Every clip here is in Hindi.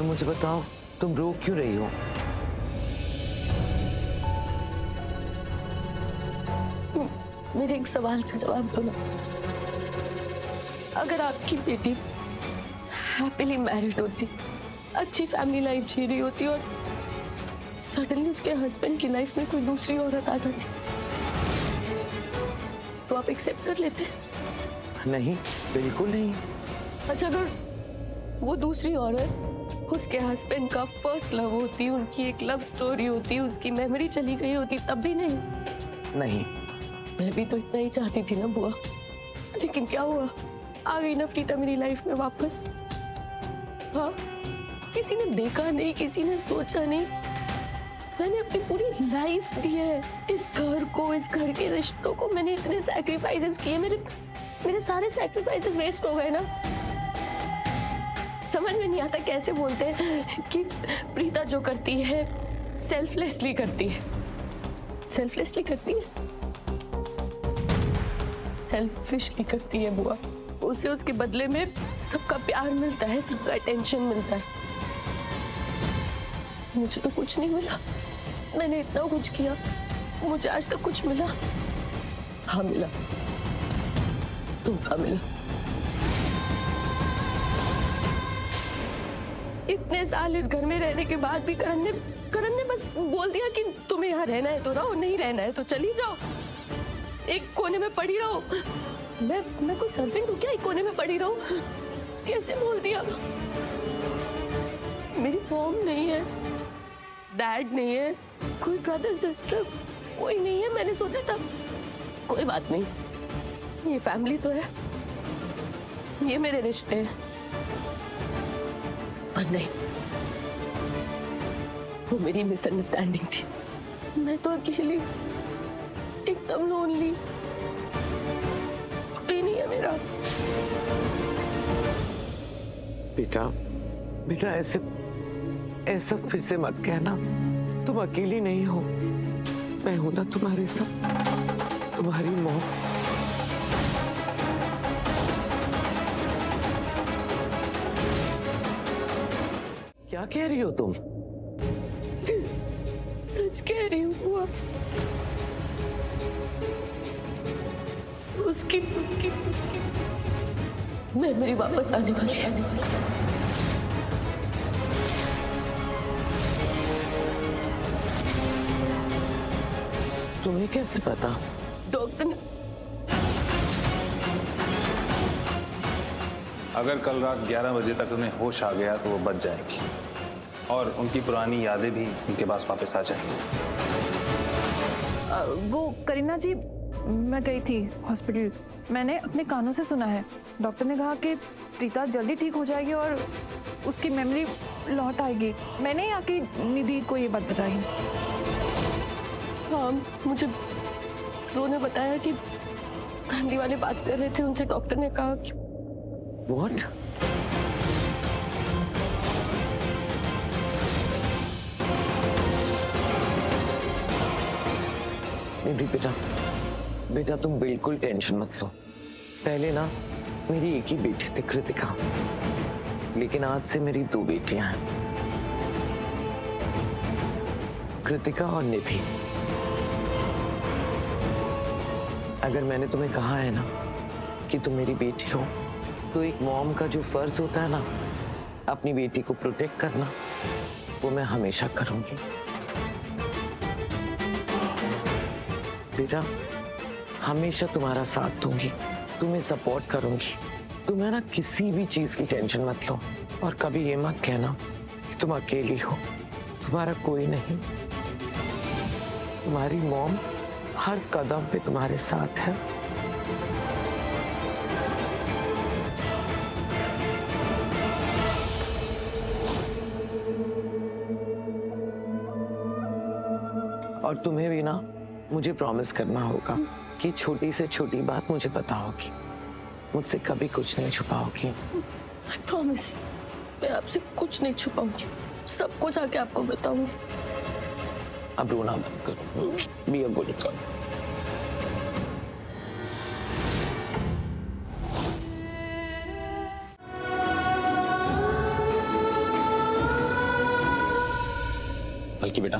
और मुझे बताओ, तुम रो क्यों रही हो? मेरे एक सवाल का जवाब दो ना। अगर आपकी बेटी हैप्पीली मैरिड होती, अच्छी फैमिली लाइफ जी रही होती और सडनली उसके हस्बैंड की लाइफ में कोई दूसरी औरत आ जाती, तो आप एक्सेप्ट कर लेते? नहीं, बिल्कुल नहीं। अच्छा, अगर वो दूसरी औरत उसके हस्बैंड का फर्स्ट लव होती, उनकी एक लव स्टोरी होती, उसकी मेमोरी चली गई होती, तब भी नहीं? नहीं। मैं भी तो इतना ही चाहती थी ना बुआ, लेकिन क्या हुआ, आ गई ना प्रीता मेरी लाइफ में वापस। हाँ, किसी ने देखा नहीं, किसी ने सोचा नहीं, मैंने अपनी पूरी लाइफ दी है इस घर को, इस घर के रिश्तों को। मैंने इतने सैक्रिफाइसेस किए, मेरे सारे सैक्रिफाइसेस वेस्ट हो गए ना। समझ में नहीं आता कैसे बोलते हैं कि प्रीता जो करती है सेल्फलेसली करती है। सेल्फलेसली करती है, सेल्फिशली करती है बुआ। उसे उसके बदले में सबका प्यार मिलता है, सबका अटेंशन मिलता है। मुझे तो कुछ नहीं मिला। मैंने इतना कुछ किया, मुझे आज तक कुछ मिला? हाँ मिला, धोखा मिला। इतने साल इस घर में रहने के बाद भी करण ने बस बोल दिया कि तुम्हें यहाँ रहना है तो रहो, नहीं रहना है तो चली जाओ, एक कोने में पड़ी रहो। मैं कोई सर्वेंट हूँ क्या, एक कोने में पड़ी रहूं? कैसे बोल दिया? मेरी मॉम नहीं है, डैड नहीं है, कोई ब्रदर सिस्टर कोई नहीं है। मैंने सोचा था कोई बात नहीं, ये फैमिली तो है, ये मेरे रिश्ते हैं, पर नहीं, वो मेरी मिसअंडरस्टैंडिंग थी। मैं तो अकेली, एकदम लोनली, कोई नहीं है मेरा। बेटा ऐसा फिर से मत कहना। तुम अकेली नहीं हो, मैं हूं ना तुम्हारे साथ, तुम्हारी मौत। क्या कह रही हो तुम? सच कह रही हूँ बुआ। उसकी मेमोरी वापस आने वाली है। तुम्हें कैसे पता? डॉक्टर ने। अगर कल रात 11 बजे तक उन्हें होश आ गया तो वो बच जाएंगी और उनकी पुरानी यादें भी उनके पास वापस आ जाएंगी। वो करीना जी, मैं गई थी हॉस्पिटल, मैंने अपने कानों से सुना है, डॉक्टर ने कहा कि प्रीता जल्दी ठीक हो जाएगी और उसकी मेमोरी लौट आएगी। मैंने ही आके निधि को ये बात बताई। हाँ, मुझे रो ने बताया कि फैमिली वाले बात कर रहे थे, उनसे डॉक्टर ने कहा कि What? निधि बेटा तुम बिल्कुल टेंशन मत लो। पहले ना मेरी एक ही बेटी थी कृतिका, लेकिन आज से मेरी 2 बेटियां हैं, कृतिका और निधि। अगर मैंने तुम्हें कहा है ना कि तुम मेरी बेटी हो, तो एक मॉम का जो फर्ज होता है ना अपनी बेटी को प्रोटेक्ट करना, वो मैं हमेशा करूंगी। बेटा, हमेशा तुम्हारा साथ दूंगी, तुम्हें सपोर्ट करूंगी। तुम्हें ना किसी भी चीज की टेंशन मत लो, और कभी ये मत कहना कि तुम अकेली हो, तुम्हारा कोई नहीं। तुम्हारी मॉम हर कदम पे तुम्हारे साथ है। और तुम्हें भी ना मुझे प्रॉमिस करना होगा कि छोटी से छोटी बात मुझे बताओगी, मुझसे कभी कुछ नहीं छुपाओगी। आई प्रॉमिस, मैं आपसे कुछ नहीं छुपाऊंगी, सब कुछ आके आपको बताऊंगी। अब रोना बंद करो, बी अ गुड गर्ल। बल्कि बेटा,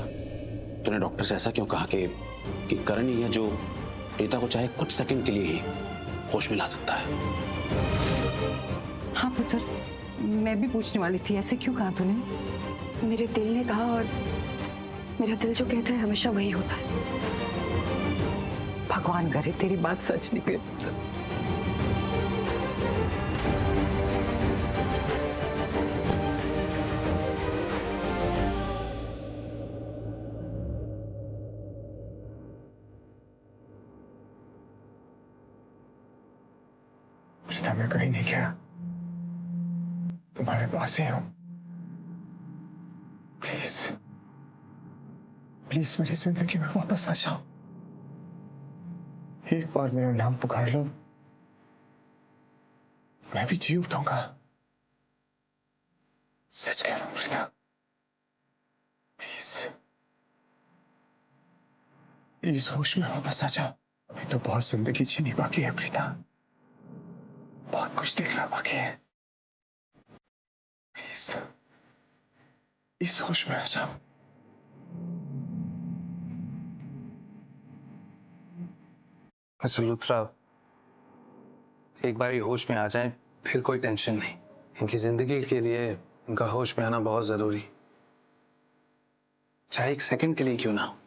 तूने डॉक्टर से ऐसा क्यों कहा कि करण ही है जो प्रीता को चाहे कुछ सेकंड के लिए ही होश में ला सकता है? हाँ पुत्र, मैं भी पूछने वाली थी, ऐसे क्यों कहा तूने? मेरे दिल ने कहा और मेरा दिल जो कहता है हमेशा वही होता है। भगवान करे तेरी बात सच निकले। प्रीता, मैं कहीं नहीं गया, तुम्हारे पास ही हूं। प्लीज प्लीज मेरी जिंदगी में वापस आ जाओ। एक बार मेरा नाम पुकार लो, मैं भी जी उठाऊंगा। सच कह रहा हूं प्रीता, प्लीज प्लीज होश में वापस आ जाओ। अभी तो बहुत जिंदगी जीनी बाकी है प्रीता, बहुत कुछ देखना बाकी है। प्लीज इस होश में आ जाओ। अच्छा लुत्रा, एक बार ये होश में आ जाए फिर कोई टेंशन नहीं। इनकी जिंदगी के लिए इनका होश में आना बहुत जरूरी, चाहे एक सेकंड के लिए क्यों ना हो।